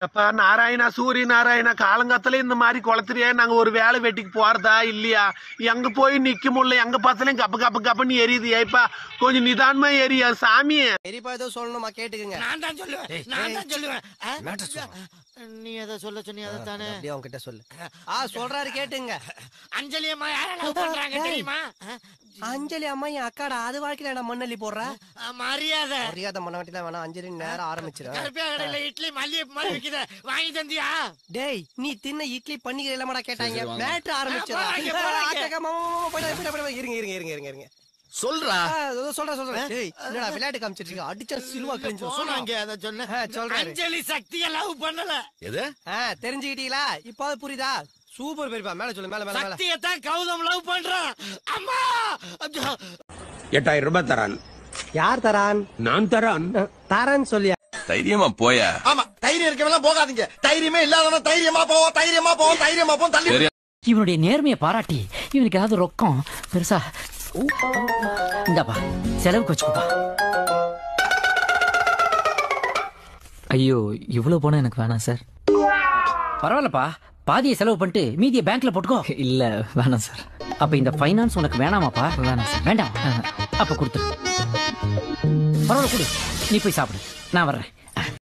அப்பா நாராயணா, சூரிய நாராயணா, காலங்காத்துல இந்த மாதிரி குளத்துறியா? நாங்க ஒரு வேலை வெட்டிக்கு போறதா இல்லையா? எங்க போய் நிக்க முடியல, எங்க பார்த்தாலும் கப்ப கப்ப கப்பன்னு எரியுது. ஏப்பா கொஞ்சம் நிதானமா எரியா சாமி. எரிப்பா ஏதோ சொல்லணுமா கேட்டுக்குங்க. நான் தான் சொல்லுவேன். நீ எதை சொல்ல சொன்னி அதை தானே அப்படியே அவன்கிட்ட சொல்லு. சொல்றாரு கேட்டுங்க. அஞ்சலி அம்மா யார லவ் பண்றாங்க தெரியுமா? அஞ்சலி அம்மா என் அக்காடா. அது வாழ்க்கையில நான் மண்ணள்ளி போடுற மரியாதை பண்ண வேண்டியதான் வேணாம். அஞ்சலி நேரம் ஆரம்பிச்சிடும். கருப்பியா கடையில இட்லி மல்லிகைப்பூ மாதிரி விக்குது, வாங்கி தந்தியா? டேய் நீ தின்ன இட்லி பன்னிக்கிற இல்லமாடா கேட்டாங்க. மேட்ரு ஆரம்பிச்சிடும். இருங்க சொல்றா. சொல்றேன். டேய் என்னடா விளையாட்டு காமிச்சிட்டு அடிச்சா சிலுவா கிழிஞ்சு சொன்னாங்க. அத சொன்னேன். சொல்றேன். அஞ்சலி சக்திய லவ் பண்ணல. எது? தெரிஞ்சுக்கிட்டீங்களா? இப்போ புரியுதா? சூப்பர் பெரியப்பா. மேல சொல்லு. மேல மேல சக்தியை தான் கௌதம் லவ் பண்றான். அம்மா 8000 ரூபாய் தரான். யார் தரான்? நான் தரான். தரான் சொல்லியா? தைரியமா போயா. ஆமா, தைரியம் இருக்கவெல்லாம் போகாதீங்க. தைரியமே இல்லாதவன் தைரியமா போவோம். தள்ளி. இவனுடைய நேர்மையை பாராட்டி இவனுக்கு ஏதாவது ரொக்கம் பெருசா இந்தாப்பா செலவுக்கு வச்சுக்கோப்பா. ஐயோ இவ்வளவு போனா எனக்கு வேணாம் சார். பரவாயில்லப்பா, பாதியை செலவு பண்ணிட்டு மீதியை பேங்க்ல போட்டுக்கோ. இல்ல வேணாம் சார். அப்ப இந்த ஃபைனான்ஸ் உனக்கு வேணாமாப்பா? வேணாம் சார். வேண்டாம். அப்ப கொடுத்துரு. பரவாயில்ல கொடு. நீ போய் சாப்பிடு, நான் வர்றேன்.